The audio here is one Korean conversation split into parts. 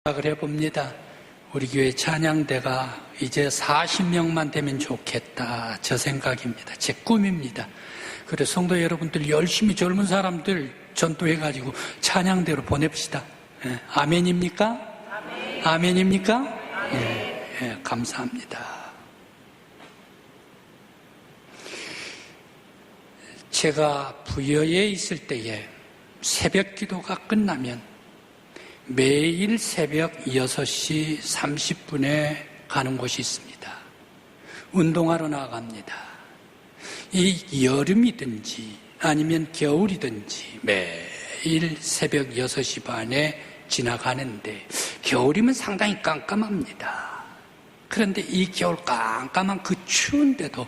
생각을 해봅니다. 우리 교회 찬양대가 이제 40명만 되면 좋겠다. 저 생각입니다. 제 꿈입니다. 그래서 성도 여러분들 열심히 젊은 사람들 전도해가지고 찬양대로 보냅시다. 예, 아멘입니까? 아멘. 아멘입니까? 아멘. 예, 감사합니다. 제가 부여에 있을 때에 새벽 기도가 끝나면 매일 새벽 6시 30분에 가는 곳이 있습니다. 운동하러 나갑니다. 이 여름이든지 아니면 겨울이든지 매일 새벽 6시 반에 지나가는데 겨울이면 상당히 깜깜합니다. 그런데 이 겨울 깜깜한 그 추운데도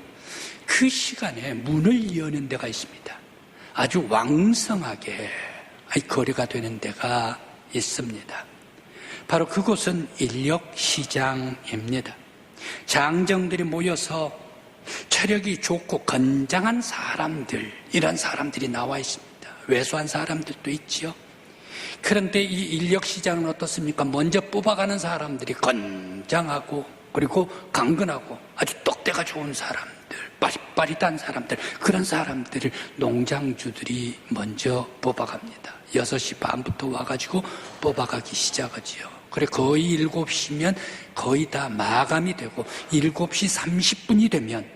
그 시간에 문을 여는 데가 있습니다. 아주 왕성하게 거래가 되는 데가 있습니다. 바로 그곳은 인력시장입니다. 장정들이 모여서 체력이 좋고 건장한 사람들, 이런 사람들이 나와 있습니다. 왜소한 사람들도 있지요. 그런데 이 인력시장은 어떻습니까? 먼저 뽑아가는 사람들이 건장하고 그리고 강건하고 아주 똑대가 좋은 사람들, 빠릿빠릿한 사람들, 그런 사람들을 농장주들이 먼저 뽑아갑니다. 6시 반부터 와가지고 뽑아가기 시작하지요. 그래 거의 7시면 거의 다 마감이 되고 7시 30분이 되면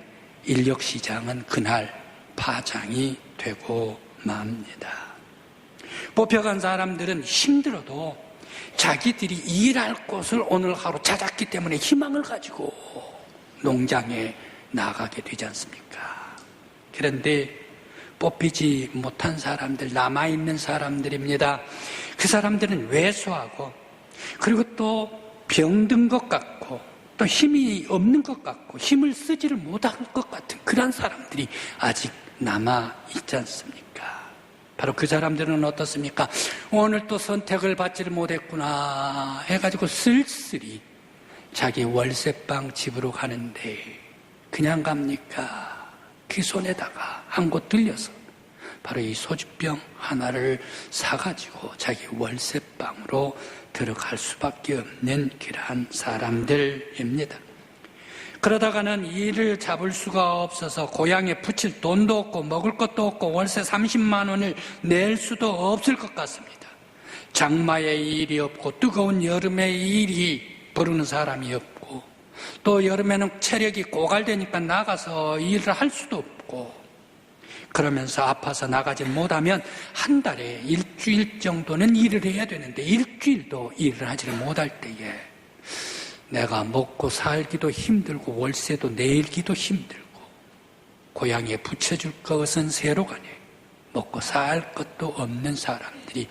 인력시장은 그날 파장이 되고 맙니다. 뽑혀간 사람들은 힘들어도 자기들이 일할 곳을 오늘 하루 찾았기 때문에 희망을 가지고 농장에 나가게 되지 않습니까? 그런데 뽑히지 못한 사람들, 남아있는 사람들입니다. 그 사람들은 왜소하고 그리고 또 병든 것 같고 또 힘이 없는 것 같고 힘을 쓰지를 못할 것 같은 그런 사람들이 아직 남아있지 않습니까? 바로 그 사람들은 어떻습니까? 오늘 또 선택을 받지를 못했구나 해가지고 쓸쓸히 자기 월세방 집으로 가는데 그냥 갑니까? 그 손에다가 한 곳 들려서 바로 이 소주병 하나를 사가지고 자기 월세방으로 들어갈 수밖에 없는 그러한 사람들입니다. 그러다가는 일을 잡을 수가 없어서 고향에 붙일 돈도 없고 먹을 것도 없고 월세 30만 원을 낼 수도 없을 것 같습니다. 장마에 일이 없고 뜨거운 여름에 일이 부르는 사람이 없고 또 여름에는 체력이 고갈되니까 나가서 일을 할 수도 없고 그러면서 아파서 나가지 못하면 한 달에 일주일 정도는 일을 해야 되는데 일주일도 일을 하지를 못할 때에 내가 먹고 살기도 힘들고 월세도 내기도 힘들고 고향에 붙여줄 것은 새로가네 먹고 살 것도 없는 사람들이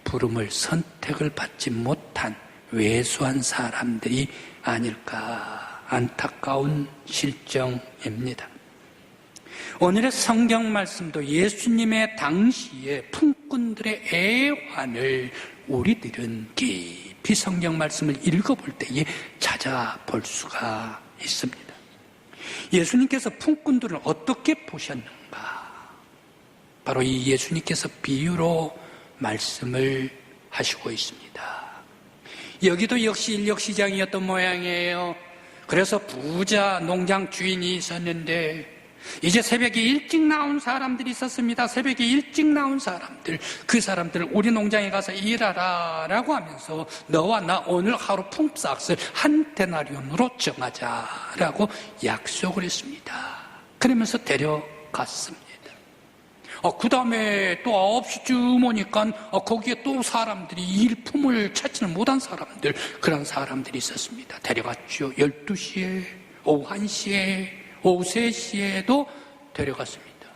부름을 선택을 받지 못한 왜소한 사람들이 아닐까 안타까운 실정입니다. 오늘의 성경 말씀도 예수님의 당시의 품꾼들의 애환을 우리들은 깊이 성경 말씀을 읽어볼 때에 찾아볼 수가 있습니다. 예수님께서 품꾼들을 어떻게 보셨는가? 바로 이 예수님께서 비유로 말씀을 하시고 있습니다. 여기도 역시 인력시장이었던 모양이에요. 그래서 부자 농장 주인이 있었는데 이제 새벽에 일찍 나온 사람들이 있었습니다. 새벽에 일찍 나온 사람들, 그 사람들 우리 농장에 가서 일하라 라고 하면서 너와 나 오늘 하루 품삯을 한 데나리온으로 정하자라고 약속을 했습니다. 그러면서 데려갔습니다. 그 다음에 또 9시쯤 오니까 거기에 또 사람들이 일품을 찾지는 못한 사람들, 그런 사람들이 있었습니다. 데려갔죠. 12시에, 오후 1시에, 오후 3시에도 데려갔습니다.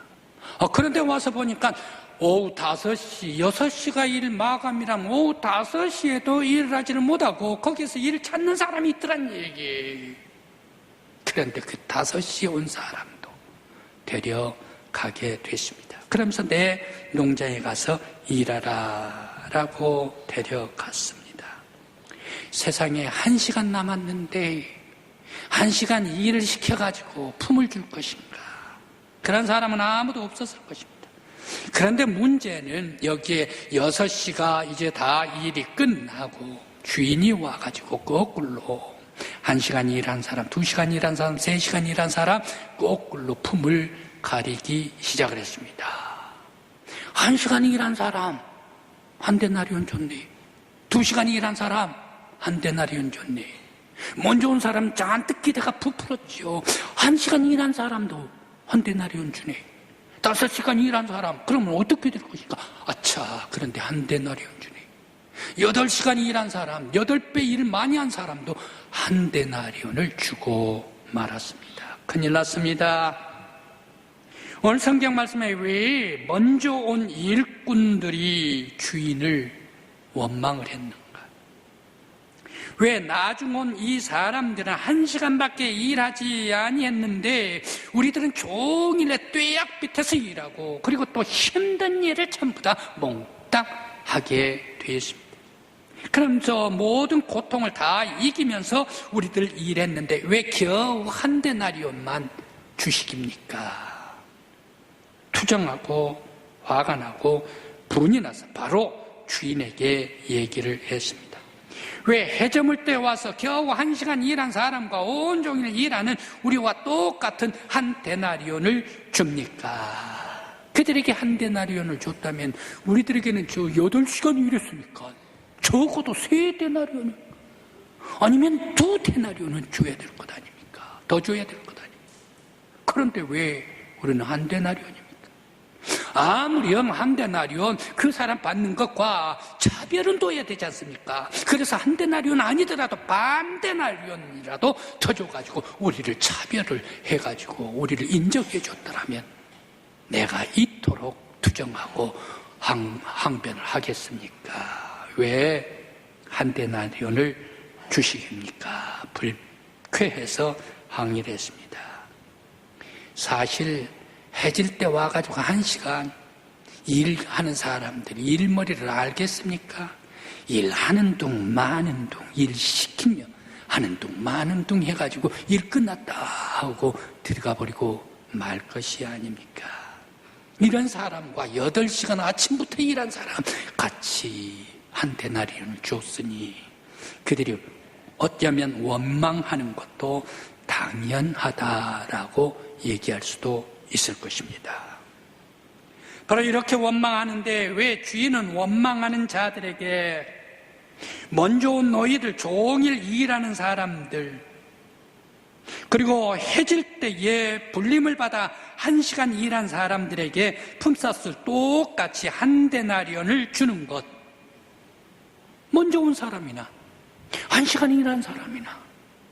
그런데 와서 보니까 오후 5시, 6시가 일 마감이라면 오후 5시에도 일을 하지를 못하고 거기서 일을 찾는 사람이 있더란 얘기. 그런데 그 5시에 온 사람도 데려가게 됐습니다. 그러면서 내 농장에 가서 일하라 라고 데려갔습니다. 세상에 1시간 남았는데 1시간 일을 시켜가지고 품을 줄 것인가? 그런 사람은 아무도 없었을 것입니다. 그런데 문제는 여기에 6시가 이제 다 일이 끝나고 주인이 와가지고 거꾸로 1시간 일한 사람, 2시간 일한 사람, 3시간 일한 사람 거꾸로 품을 가리기 시작을 했습니다. 1시간 일한 사람 한 데나리온 줬네. 2시간 일한 사람 한 데나리온 줬네. 먼저 온 사람 잔뜩 기대가 부풀었죠. 1시간 일한 사람도 한 데나리온 주네. 5시간 일한 사람, 그러면 어떻게 될 것인가? 아차, 그런데 한 데나리온 주네. 8시간 일한 사람, 8배 일 많이 한 사람도 한 데나리온을 주고 말았습니다. 큰일 났습니다. 오늘 성경 말씀에 왜 먼저 온 일꾼들이 주인을 원망을 했는가? 왜 나중 온 이 사람들은 1시간밖에 일하지 아니했는데 우리들은 종일에 뙤약 밑에서 일하고 그리고 또 힘든 일을 전부 다 몽땅 하게 되었습니다. 그러면서 모든 고통을 다 이기면서 우리들 일했는데 왜 겨우 한 데나리온만 주식입니까? 투정하고 화가 나고 분이 나서 바로 주인에게 얘기를 했습니다. 왜 해저물 때 와서 겨우 1시간 일한 사람과 온종일 일하는 우리와 똑같은 한 데나리온을 줍니까? 그들에게 한 데나리온을 줬다면 우리들에게는 저 8시간 일했으니까 적어도 3데나리온은 아니면 2데나리온은 줘야 될 것 아닙니까? 더 줘야 될 것 아닙니까? 그런데 왜 우리는 한 데나리온입니까? 아무렴 한 데나리온 그 사람 받는 것과 차별은 둬야 되지 않습니까? 그래서 한 데나리온 아니더라도 반 데나리온이라도 더 줘가지고 우리를 차별을 해가지고 우리를 인정해 줬더라면 내가 이토록 투정하고 항변을 하겠습니까? 왜 한 데나리온을 주식입니까? 불쾌해서 항의를 했습니다. 사실 해질 때 와가지고 1시간 일하는 사람들이 일머리를 알겠습니까? 일하는 둥 마는 둥 일 시키며 하는 둥 마는 둥 해가지고 일 끝났다 하고 들어가 버리고 말 것이 아닙니까? 이런 사람과 8시간 아침부터 일한 사람 같이 한 데나리온을 줬으니 그들이 어쩌면 원망하는 것도 당연하다라고 얘기할 수도 있을 것입니다. 바로 이렇게 원망하는데 왜 주인은 원망하는 자들에게 먼저 온 너희들 종일 일하는 사람들 그리고 해질 때에 불림을 받아 1시간 일한 사람들에게 품삯을 똑같이 한 데나리온을 주는 것 먼저 온 사람이나 1시간 일한 사람이나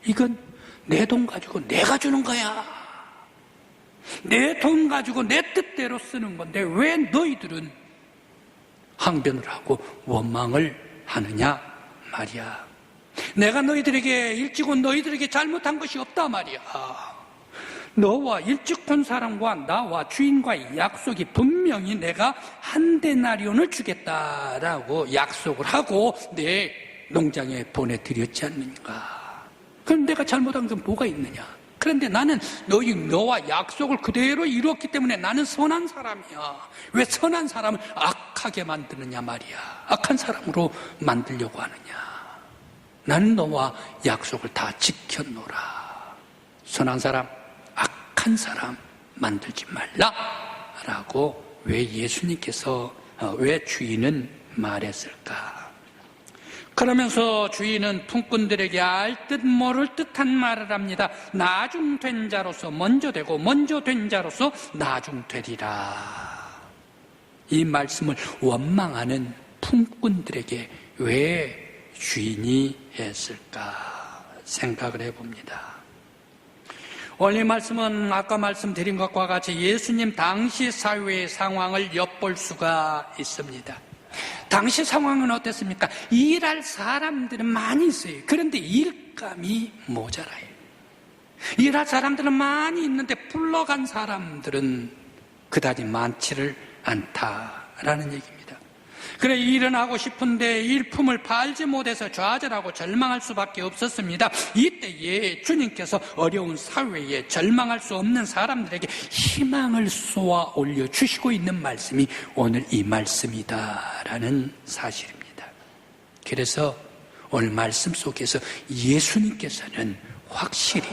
이건 내 돈 가지고 내가 주는 거야. 내 돈 가지고 내 뜻대로 쓰는 건데 왜 너희들은 항변을 하고 원망을 하느냐 말이야. 내가 너희들에게 일찍 온 너희들에게 잘못한 것이 없다 말이야. 너와 일찍 온 사람과 나와 주인과의 약속이 분명히 내가 한 데나리온을 주겠다라고 약속을 하고 내 농장에 보내드렸지 않는가. 그럼 내가 잘못한 건 뭐가 있느냐. 그런데 나는 너와 약속을 그대로 이루었기 때문에 나는 선한 사람이야. 왜 선한 사람을 악하게 만드느냐 말이야. 악한 사람으로 만들려고 하느냐. 나는 너와 약속을 다 지켰노라. 선한 사람, 악한 사람 만들지 말라 라고 왜 예수님께서 왜 주인은 말했을까? 그러면서 주인은 품꾼들에게 알 듯 모를 듯한 말을 합니다. 나중된 자로서 먼저 되고 먼저 된 자로서 나중되리라. 이 말씀을 원망하는 품꾼들에게 왜 주인이 했을까 생각을 해봅니다. 오늘 이 말씀은 아까 말씀드린 것과 같이 예수님 당시 사회의 상황을 엿볼 수가 있습니다. 당시 상황은 어땠습니까? 일할 사람들은 많이 있어요. 그런데 일감이 모자라요. 일할 사람들은 많이 있는데 불러간 사람들은 그다지 많지를 않다라는 얘기입니다. 그래 일은 하고 싶은데 일품을 팔지 못해서 좌절하고 절망할 수밖에 없었습니다. 이때에 주님께서 어려운 사회에 절망할 수 없는 사람들에게 희망을 쏘아 올려주시고 있는 말씀이 오늘 이 말씀이다라는 사실입니다. 그래서 오늘 말씀 속에서 예수님께서는 확실히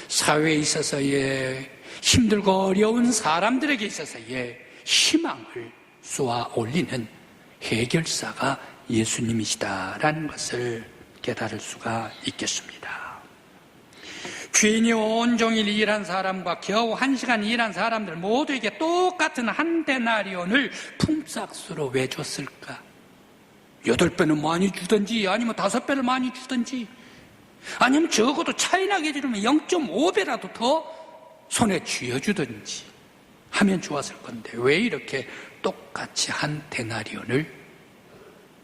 사회에 있어서의 힘들고 어려운 사람들에게 있어서의 희망을 쏘아 올리는 해결사가 예수님이시다라는 것을 깨달을 수가 있겠습니다. 주인이 온종일 일한 사람과 겨우 1시간 일한 사람들 모두에게 똑같은 한 데나리온을 품삯으로 왜 줬을까? 8배는 많이 주든지 아니면 5배를 많이 주든지 아니면 적어도 차이나게 주면 0.5배라도 더 손에 쥐어주든지 하면 좋았을 건데 왜 이렇게 똑같이 한 데나리온을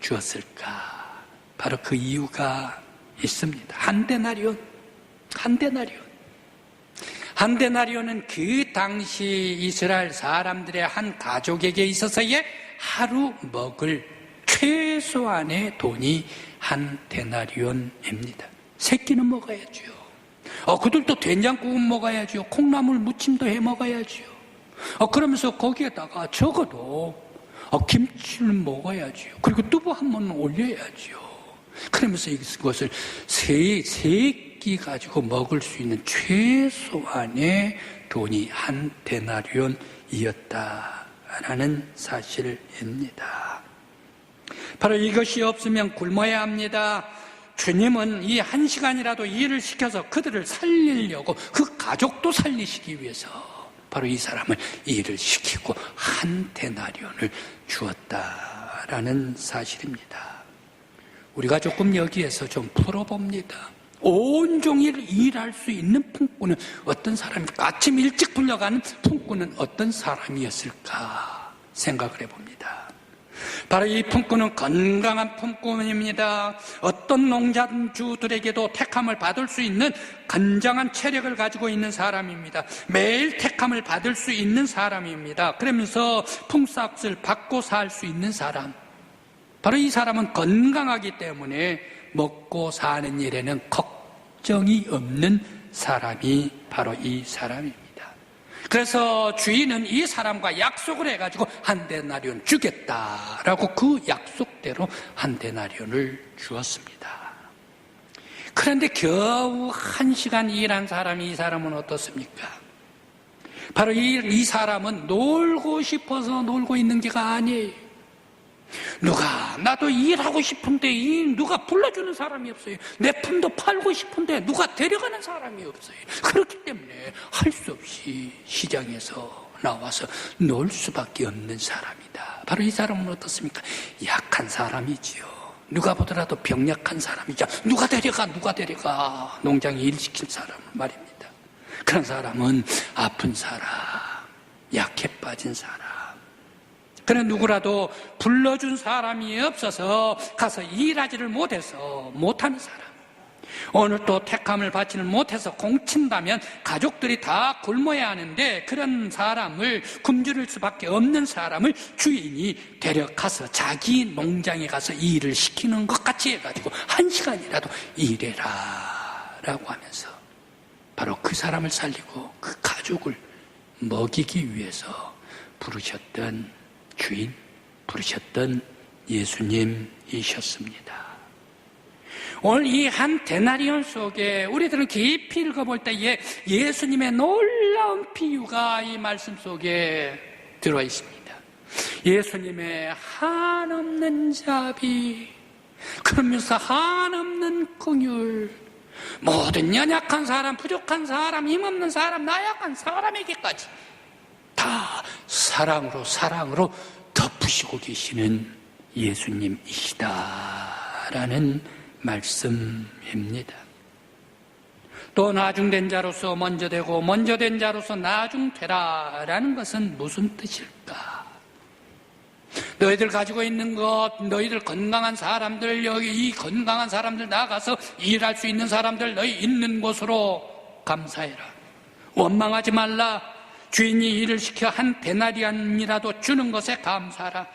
주었을까? 바로 그 이유가 있습니다. 한 데나리온. 한 데나리온은 그 당시 이스라엘 사람들의 한 가족에게 있어서의 하루 먹을 최소한의 돈이 한 데나리온입니다. 새끼는 먹어야죠. 그들도 된장국은 먹어야죠. 콩나물 무침도 해 먹어야죠. 그러면서 거기에다가 적어도 김치를 먹어야죠. 그리고 두부 한 번 올려야죠. 그러면서 이것을 세 끼 가지고 먹을 수 있는 최소한의 돈이 한 데나리온이었다라는 사실입니다. 바로 이것이 없으면 굶어야 합니다. 주님은 이 1시간이라도 일을 시켜서 그들을 살리려고 그 가족도 살리시기 위해서 바로 이 사람을 일을 시키고 한 데나리온을 주었다라는 사실입니다. 우리가 조금 여기에서 좀 풀어봅니다. 온종일 일할 수 있는 품꾼은 어떤 사람일까? 아침 일찍 불려가는 품꾼은 어떤 사람이었을까 생각을 해봅니다. 바로 이 품꾼은 건강한 품꾼입니다. 어떤 농장주들에게도 택함을 받을 수 있는 건장한 체력을 가지고 있는 사람입니다. 매일 택함을 받을 수 있는 사람입니다. 그러면서 품삯을 받고 살 수 있는 사람. 바로 이 사람은 건강하기 때문에 먹고 사는 일에는 걱정이 없는 사람이 바로 이 사람입니다. 그래서 주인은 이 사람과 약속을 해가지고 한 데나리온 주겠다라고 그 약속대로 한 데나리온을 주었습니다. 그런데 겨우 1시간 일한 사람이 이 사람은 어떻습니까? 바로 이 사람은 놀고 싶어서 놀고 있는 게가 아니에요. 나도 일하고 싶은데 누가 불러주는 사람이 없어요. 내 품도 팔고 싶은데 누가 데려가는 사람이 없어요. 그렇기 때문에 할 수 없이 시장에서 나와서 놀 수밖에 없는 사람이다. 바로 이 사람은 어떻습니까? 약한 사람이지요. 누가 보더라도 병약한 사람이죠. 누가 데려가 농장에 일 시킬 사람은 말입니다. 그런 사람은 아픈 사람, 약해 빠진 사람. 그런 누구라도 불러준 사람이 없어서 가서 일하지를 못하는 사람. 오늘 또 택함을 받지는 못해서 공친다면 가족들이 다 굶어야 하는데 그런 사람을 굶주릴 수밖에 없는 사람을 주인이 데려가서 자기 농장에 가서 일을 시키는 것 같이 해가지고 1시간이라도 일해라 라고 하면서 바로 그 사람을 살리고 그 가족을 먹이기 위해서 부르셨던 주인, 부르셨던 예수님이셨습니다. 오늘 이 한 데나리온 속에 우리들은 깊이 읽어볼 때에 예수님의 놀라운 비유가 이 말씀 속에 들어와 있습니다. 예수님의 한없는 자비, 그러면서 한없는 긍휼, 모든 연약한 사람, 부족한 사람, 힘없는 사람, 나약한 사람에게까지 다 사랑으로 덮으시고 계시는 예수님이시다라는 말씀입니다. 또 나중된 자로서 먼저 되고 먼저 된 자로서 나중되라라는 것은 무슨 뜻일까? 너희들 가지고 있는 것, 너희들 건강한 사람들, 여기 이 건강한 사람들 나가서 일할 수 있는 사람들 너희 있는 곳으로 감사해라. 원망하지 말라. 주인이 일을 시켜 한 데나리온이라도 주는 것에 감사하라.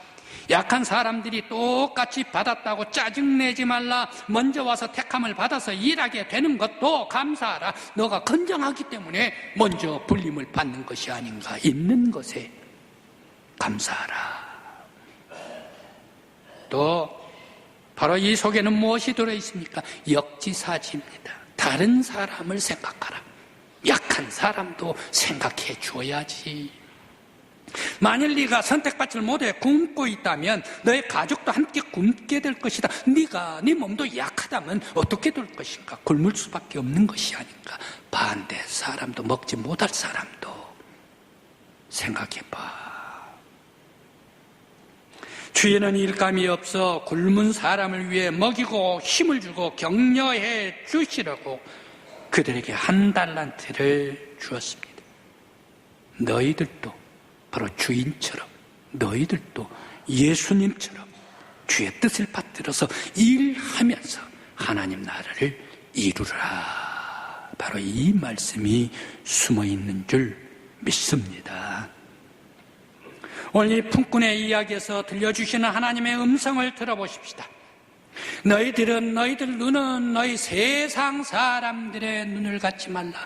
약한 사람들이 똑같이 받았다고 짜증내지 말라. 먼저 와서 택함을 받아서 일하게 되는 것도 감사하라. 너가 건장하기 때문에 먼저 불림을 받는 것이 아닌가. 있는 것에 감사하라. 또 바로 이 속에는 무엇이 들어있습니까? 역지사지입니다. 다른 사람을 생각하라. 약한 사람도 생각해 줘야지. 만일 네가 선택받지 못해 굶고 있다면 너의 가족도 함께 굶게 될 것이다. 네 몸도 약하다면 어떻게 될 것인가? 굶을 수밖에 없는 것이 아닌가? 반대 사람도 먹지 못할 사람도 생각해봐. 주인은 일감이 없어 굶은 사람을 위해 먹이고 힘을 주고 격려해 주시라고 그들에게 한 달란트를 주었습니다. 너희들도 바로 주인처럼, 너희들도 예수님처럼 주의 뜻을 받들어서 일하면서 하나님 나라를 이루라. 바로 이 말씀이 숨어 있는 줄 믿습니다. 오늘 이 품꾼의 이야기에서 들려주시는 하나님의 음성을 들어보십시다. 너희들 눈은 너희 세상 사람들의 눈을 갖지 말라.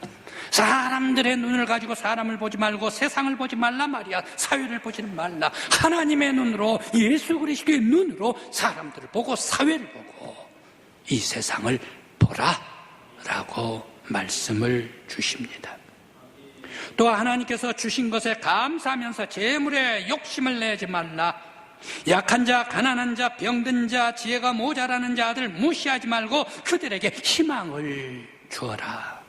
사람들의 눈을 가지고 사람을 보지 말고 세상을 보지 말라 말이야. 사회를 보지 말라. 하나님의 눈으로, 예수 그리스도의 눈으로 사람들을 보고 사회를 보고 이 세상을 보라 라고 말씀을 주십니다. 또 하나님께서 주신 것에 감사하면서 재물에 욕심을 내지 말라. 약한 자, 가난한 자, 병든 자, 지혜가 모자라는 자들 무시하지 말고 그들에게 희망을 주어라.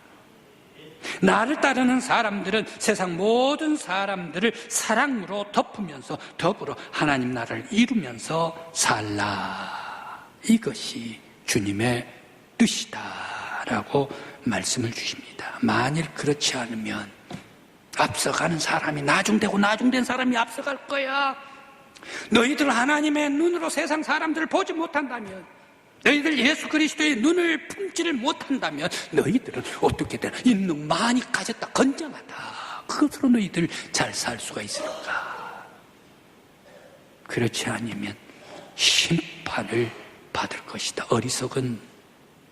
나를 따르는 사람들은 세상 모든 사람들을 사랑으로 덮으면서 더불어 하나님 나라를 이루면서 살라. 이것이 주님의 뜻이다라고 말씀을 주십니다. 만일 그렇지 않으면 앞서가는 사람이 나중된 사람이 앞서갈 거야. 너희들 하나님의 눈으로 세상 사람들을 보지 못한다면, 너희들 예수 그리스도의 눈을 품지를 못한다면 너희들은 어떻게 되나? 있는 많이 가졌다, 건장하다, 그것으로 너희들 잘 살 수가 있을까? 그렇지 않으면 심판을 받을 것이다. 어리석은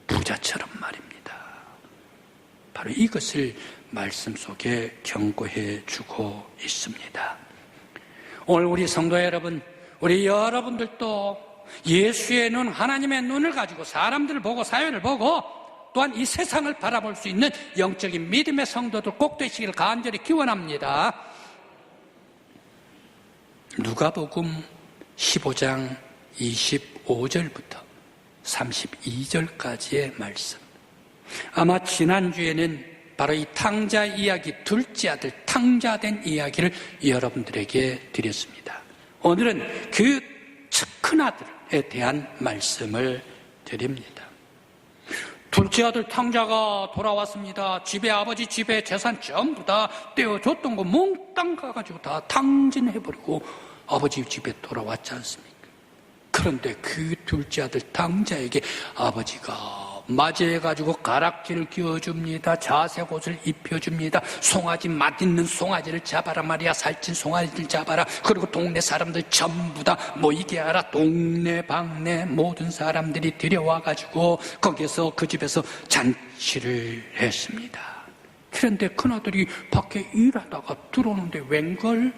부자처럼 말입니다. 바로 이것을 말씀 속에 경고해 주고 있습니다. 오늘 우리 성도 여러분, 우리 여러분들도 예수의 눈, 하나님의 눈을 가지고 사람들을 보고 사회를 보고 또한 이 세상을 바라볼 수 있는 영적인 믿음의 성도들 꼭 되시길 간절히 기원합니다. 누가복음 15장 25절부터 32절까지의 말씀. 아마 지난주에는 바로 이 탕자 이야기, 둘째 아들 탕자된 이야기를 여러분들에게 드렸습니다. 오늘은 그 큰아들에 대한 말씀을 드립니다. 둘째 아들 탕자가 돌아왔습니다. 아버지 집에 재산 전부 다 떼어줬던 거 몽땅 가가지고 다 탕진해버리고 아버지 집에 돌아왔지 않습니까? 그런데 그 둘째 아들 탕자에게 아버지가 맞이해가지고 가락지를 끼워줍니다. 자색 옷을 입혀줍니다. 송아지, 맛있는 송아지를 잡아라 말이야. 살찐 송아지를 잡아라. 그리고 동네 사람들 전부 다 모이게 하라. 동네 방네 모든 사람들이 들여와가지고 거기서 그 집에서 잔치를 했습니다. 그런데 큰아들이 밖에 일하다가 들어오는데 웬걸?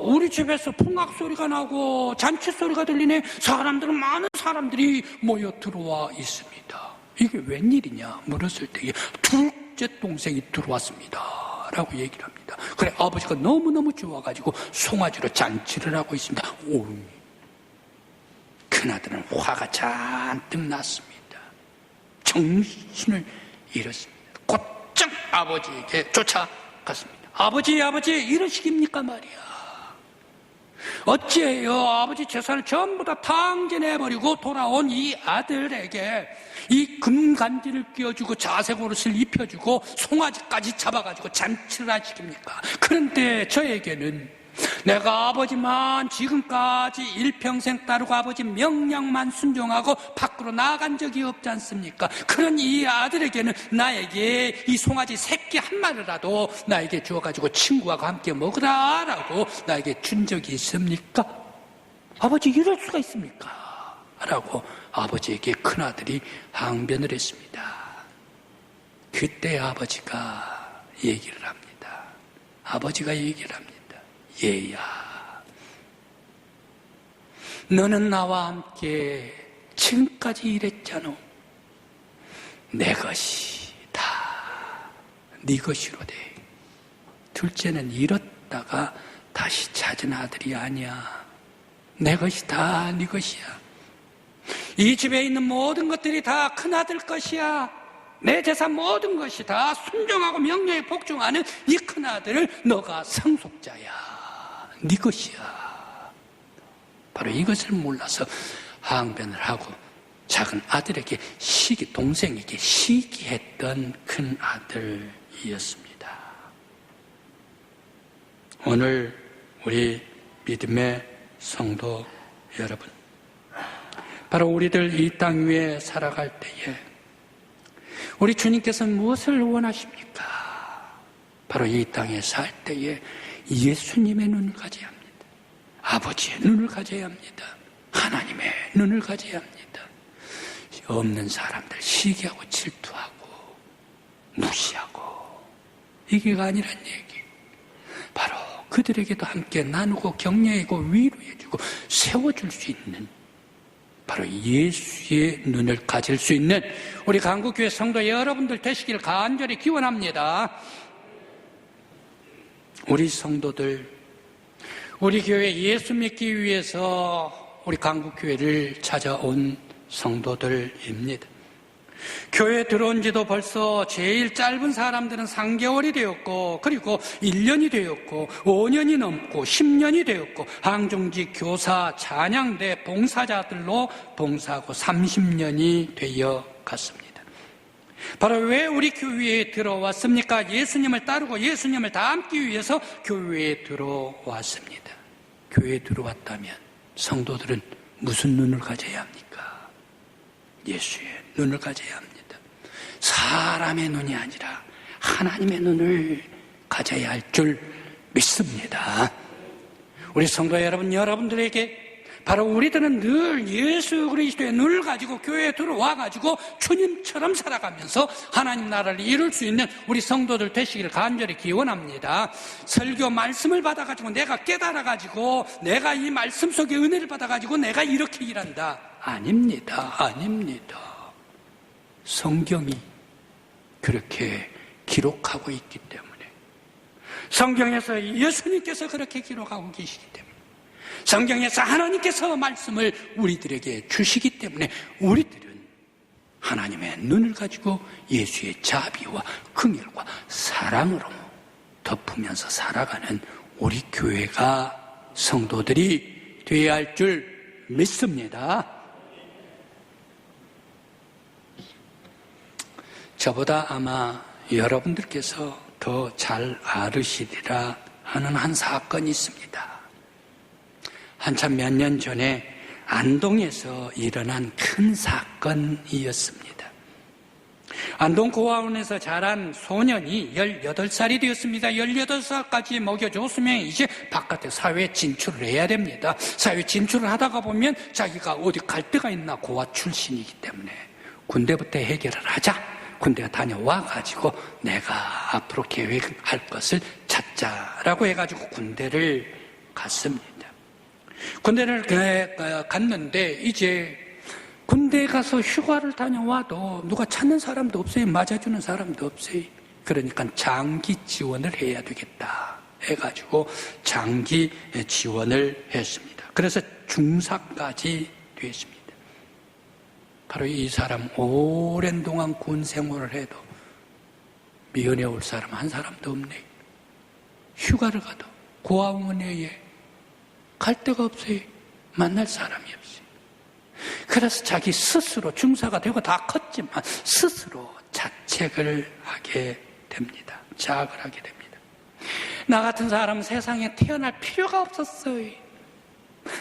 우리 집에서 풍악 소리가 나고 잔치 소리가 들리네. 많은 사람들이 모여 들어와 있습니다. 이게 웬일이냐 물었을 때 둘째 동생이 들어왔습니다 라고 얘기를 합니다. 그래, 아버지가 너무너무 좋아가지고 송아지로 잔치를 하고 있습니다. 오, 큰아들은 화가 잔뜩 났습니다. 정신을 잃었습니다. 곧장 아버지에게 쫓아갔습니다. 아버지 이러시깁니까 말이야. 어찌해요? 아버지 재산을 전부 다 탕진해버리고 돌아온 이 아들에게 이 금간지를 끼워주고 자색 옷을 입혀주고 송아지까지 잡아가지고 잔치를 하시깁니까? 그런데 저에게는 내가 아버지만 지금까지 일평생 따르고 아버지 명령만 순종하고 밖으로 나간 적이 없지 않습니까? 그런 이 아들에게는 나에게 이 송아지 새끼 한 마리라도 나에게 주어가지고 친구하고 함께 먹으라 라고 나에게 준 적이 있습니까? 아버지 이럴 수가 있습니까? 라고 아버지에게 큰아들이 항변을 했습니다. 그때 아버지가 얘기를 합니다. 아버지가 얘기를 합니다. 얘야, 너는 나와 함께 지금까지 이랬잖아. 내 것이 다 네 것이로 돼. 둘째는 잃었다가 다시 찾은 아들이 아니야. 내 것이 다 네 것이야. 이 집에 있는 모든 것들이 다 큰아들 것이야. 내 재산 모든 것이 다 순종하고 명령에 복종하는 이 큰아들을 너가 상속자야. 네 것이야. 바로 이것을 몰라서 항변을 하고 작은 아들에게 동생에게 시기했던 큰아들이었습니다. 오늘 우리 믿음의 성도 여러분, 바로 우리들 이 땅 위에 살아갈 때에 우리 주님께서는 무엇을 원하십니까? 바로 이 땅에 살 때에 예수님의 눈을 가져야 합니다. 아버지의 눈을 가져야 합니다. 하나님의 눈을 가져야 합니다. 없는 사람들 시기하고 질투하고 무시하고 이게 아니란 얘기. 바로 그들에게도 함께 나누고 격려하고 위로해주고 세워줄 수 있는 바로 예수의 눈을 가질 수 있는 우리 강구교회 성도 여러분들 되시길 간절히 기원합니다. 우리 성도들, 우리 교회 예수 믿기 위해서 우리 강구교회를 찾아온 성도들입니다. 교회에 들어온 지도 벌써 제일 짧은 사람들은 3개월이 되었고, 그리고 1년이 되었고, 5년이 넘고 10년이 되었고, 항중직 교사, 찬양대, 봉사자들로 봉사하고 30년이 되어 갔습니다. 바로 왜 우리 교회에 들어왔습니까? 예수님을 따르고 예수님을 닮기 위해서 교회에 들어왔습니다. 교회에 들어왔다면 성도들은 무슨 눈을 가져야 합니까? 예수의 눈을 가져야 합니다. 사람의 눈이 아니라 하나님의 눈을 가져야 할 줄 믿습니다. 우리 성도 여러분, 여러분들에게 바로 우리들은 늘 예수 그리스도의 눈을 가지고 교회에 들어와가지고 주님처럼 살아가면서 하나님 나라를 이룰 수 있는 우리 성도들 되시기를 간절히 기원합니다. 설교 말씀을 받아가지고 내가 깨달아가지고 내가 이 말씀 속에 은혜를 받아가지고 내가 이렇게 일한다. 아닙니다. 아닙니다. 성경이 그렇게 기록하고 있기 때문에, 성경에서 예수님께서 그렇게 기록하고 계시기 때문에, 성경에서 하나님께서 말씀을 우리들에게 주시기 때문에 우리들은 하나님의 눈을 가지고 예수의 자비와 긍휼과 사랑으로 덮으면서 살아가는 우리 교회가 성도들이 되어야 할 줄 믿습니다. 저보다 아마 여러분들께서 더 잘 알으시리라 하는 한 사건이 있습니다. 한참 몇 년 전에 안동에서 일어난 큰 사건이었습니다. 안동 고아원에서 자란 소년이 18살이 되었습니다. 18살까지 먹여줬으면 이제 바깥에 사회에 진출을 해야 됩니다. 사회에 진출을 하다가 보면 자기가 어디 갈 데가 있나, 고아 출신이기 때문에 군대부터 해결을 하자. 군대가 다녀와가지고 내가 앞으로 계획할 것을 찾자라고 해가지고 군대를 갔습니다. 군대를 갔는데 이제 군대 가서 휴가를 다녀와도 누가 찾는 사람도 없어요. 맞아주는 사람도 없어요. 그러니까 장기 지원을 해야 되겠다 해가지고 장기 지원을 했습니다. 그래서 중사까지 됐습니다. 바로 이 사람 오랜 동안 군 생활을 해도 미연에 올 사람 한 사람도 없네. 휴가를 가도 고아원에 갈 데가 없어요. 만날 사람이 없어요. 그래서 자기 스스로 중사가 되고 다 컸지만 스스로 자책을 하게 됩니다. 자학을 하게 됩니다. 나 같은 사람은 세상에 태어날 필요가 없었어요.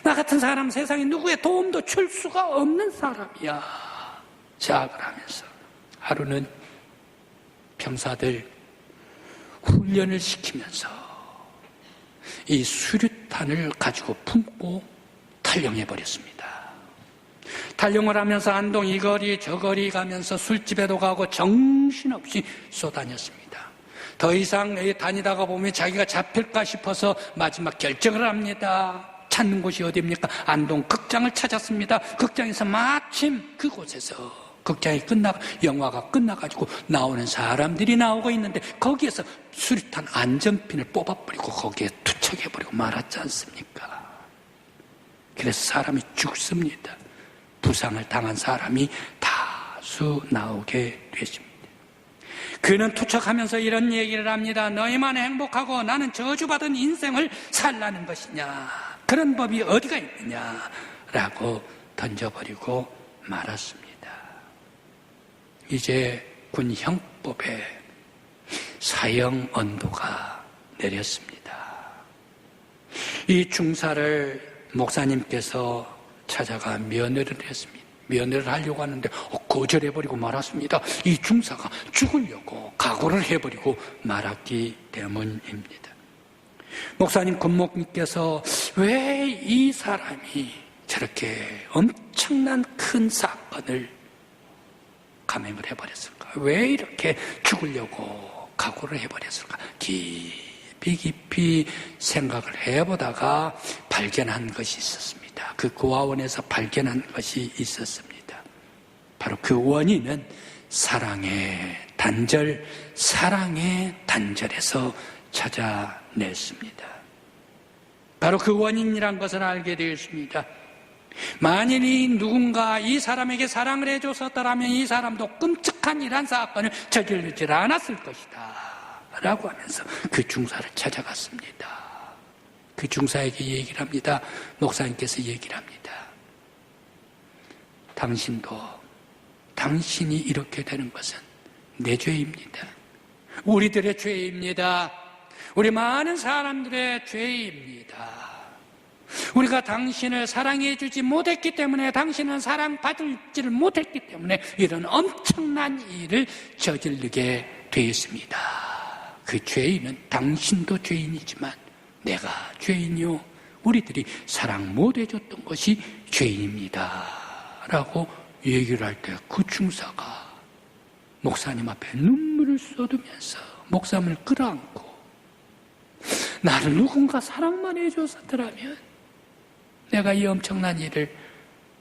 나 같은 사람은 세상에 누구의 도움도 줄 수가 없는 사람이야. 자학을 하면서 하루는 병사들 훈련을 시키면서 이 수류탄을 가지고 품고 탈영해버렸습니다. 탈영을 하면서 안동 이 거리 저 거리 가면서 술집에도 가고 정신없이 쏘다녔습니다. 더 이상 다니다가 보면 자기가 잡힐까 싶어서 마지막 결정을 합니다. 찾는 곳이 어디입니까? 안동 극장을 찾았습니다. 극장에서 마침 그곳에서 극장이 영화가 끝나가지고 나오는 사람들이 나오고 있는데 거기에서 수류탄 안전핀을 뽑아버리고 거기에 투척해버리고 말았지 않습니까? 그래서 사람이 죽습니다. 부상을 당한 사람이 다수 나오게 되십니다. 그는 투척하면서 이런 얘기를 합니다. 너희만 행복하고 나는 저주받은 인생을 살라는 것이냐? 그런 법이 어디가 있느냐? 라고 던져버리고 말았습니다. 이제 군 형법에 사형 언도가 내렸습니다. 이 중사를 목사님께서 찾아가 면회를 했습니다. 면회를 하려고 하는데 거절해버리고 말았습니다. 이 중사가 죽으려고 각오를 해버리고 말았기 때문입니다. 목사님 군목님께서 왜 이 사람이 저렇게 엄청난 큰 사건을 감행을 해버렸을까? 왜 이렇게 죽으려고 각오를 해버렸을까? 깊이 생각을 해보다가 발견한 것이 있었습니다. 그 고아원에서 발견한 것이 있었습니다. 바로 그 원인은 사랑의 단절에서 찾아냈습니다. 바로 그 원인이란 것을 알게 되었습니다. 만일이 누군가 이 사람에게 사랑을 해줬었더라면 이 사람도 끔찍한 이러한 사건을 저지르지 않았을 것이다 라고 하면서 그 중사를 찾아갔습니다. 그 중사에게 얘기를 합니다. 목사님께서 얘기를 합니다. 당신이 이렇게 되는 것은 내 죄입니다. 우리들의 죄입니다. 우리 많은 사람들의 죄입니다. 우리가 당신을 사랑해 주지 못했기 때문에, 당신은 사랑받지를 못했기 때문에 이런 엄청난 일을 저지르게 되었습니다. 그 죄인은 당신도 죄인이지만 내가 죄인이요, 우리들이 사랑 못해줬던 것이 죄인입니다 라고 얘기를 할 때 그 중사가 목사님 앞에 눈물을 쏟으면서 목사님을 끌어안고 나를 누군가 사랑만 해줬었더라면 내가 이 엄청난 일을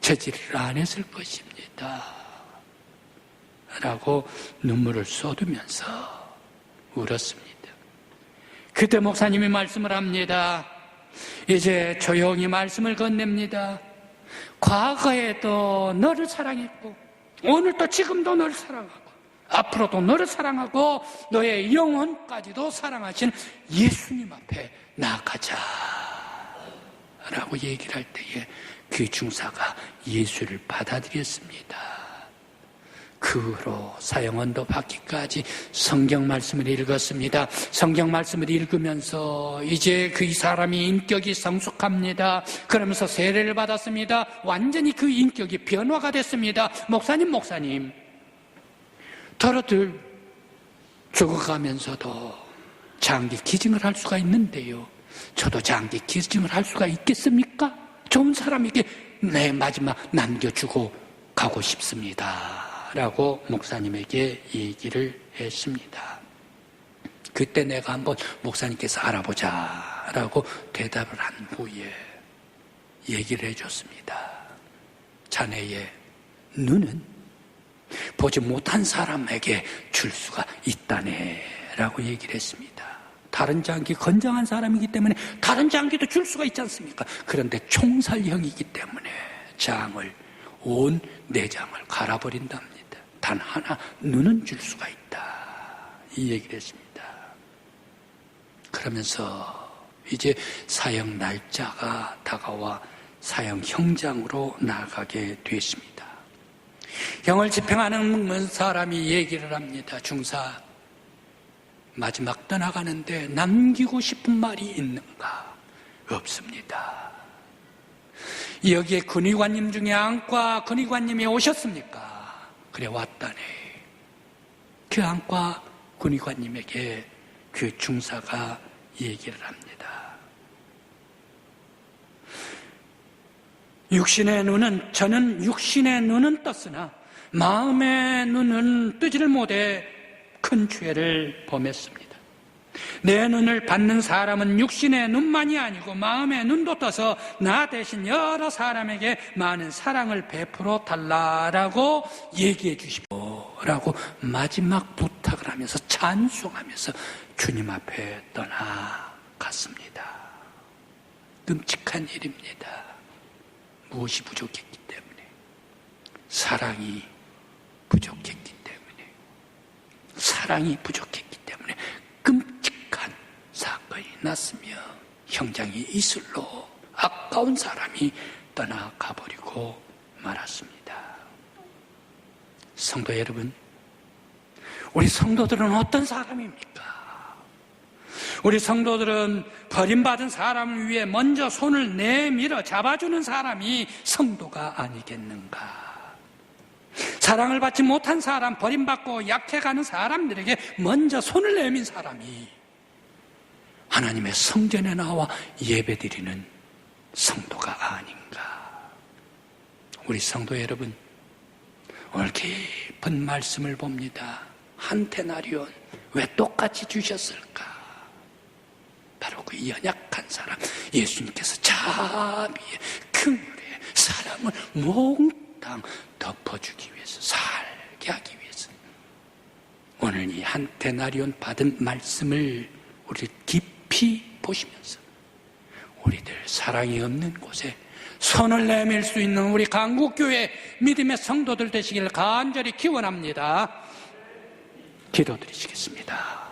저지르려 안 했을 것입니다 라고 눈물을 쏟으면서 울었습니다. 그때 목사님이 말씀을 합니다. 이제 조용히 말씀을 건넵니다. 과거에도 너를 사랑했고 오늘도 지금도 너를 사랑하고 앞으로도 너를 사랑하고 너의 영혼까지도 사랑하신 예수님 앞에 나아가자 라고 얘기를 할 때에 그 중사가 예수를 받아들였습니다. 그 후로 사형언도 받기까지 성경 말씀을 읽었습니다. 성경 말씀을 읽으면서 이제 그 사람이 인격이 성숙합니다. 그러면서 세례를 받았습니다. 완전히 그 인격이 변화가 됐습니다. 목사님 더러들 죽어가면서도 장기 기증을 할 수가 있는데요, 저도 장기 기증을 할 수가 있겠습니까? 좋은 사람에게 내 마지막 남겨주고 가고 싶습니다 라고 목사님에게 얘기를 했습니다. 그때 내가 한번 목사님께서 알아보자 라고 대답을 한 후에 얘기를 해줬습니다. 자네의 눈은 보지 못한 사람에게 줄 수가 있다네 라고 얘기를 했습니다. 다른 장기 건장한 사람이기 때문에 다른 장기도 줄 수가 있지 않습니까? 그런데 총살형이기 때문에 온 내장을 갈아버린답니다. 단 하나 눈은 줄 수가 있다 이 얘기를 했습니다. 그러면서 이제 사형 날짜가 다가와 사형 형장으로 나가게 됐습니다. 형을 집행하는 사람이 얘기를 합니다. 중사, 마지막 떠나가는데 남기고 싶은 말이 있는가? 없습니다. 여기에 군의관님 중에 안과 군의관님이 오셨습니까? 그래, 왔다네. 그 안과 군의관님에게 그 중사가 얘기를 합니다. 저는 육신의 눈은 떴으나 마음의 눈은 뜨지를 못해 큰 죄를 범했습니다. 내 눈을 받는 사람은 육신의 눈만이 아니고 마음의 눈도 떠서 나 대신 여러 사람에게 많은 사랑을 베풀어 달라라고 얘기해 주십시오 라고 마지막 부탁을 하면서 찬송하면서 주님 앞에 떠나갔습니다. 끔찍한 일입니다. 무엇이 부족했기 때문에? 사랑이 부족했기 때문에, 사랑이 부족했기 때문에 끔찍한 사건이 났으며 형장이 이슬로 아까운 사람이 떠나가버리고 말았습니다. 성도 여러분, 우리 성도들은 어떤 사람입니까? 우리 성도들은 버림받은 사람을 위해 먼저 손을 내밀어 잡아주는 사람이 성도가 아니겠는가? 사랑을 받지 못한 사람, 버림받고 약해가는 사람들에게 먼저 손을 내민 사람이 하나님의 성전에 나와 예배드리는 성도가 아닌가? 우리 성도 여러분, 오늘 깊은 말씀을 봅니다. 한 데나리온 왜 똑같이 주셨을까? 바로 그 연약한 사람, 예수님께서 자비에 긍휼에 사랑을 몽땅 덮어주기 위해서, 살게 하기 위해서 오늘 이 한 데나리온 받은 말씀을 우리 깊이 보시면서 우리들 사랑이 없는 곳에 손을 내밀 수 있는 우리 강국교회 믿음의 성도들 되시길 간절히 기원합니다. 기도드리시겠습니다.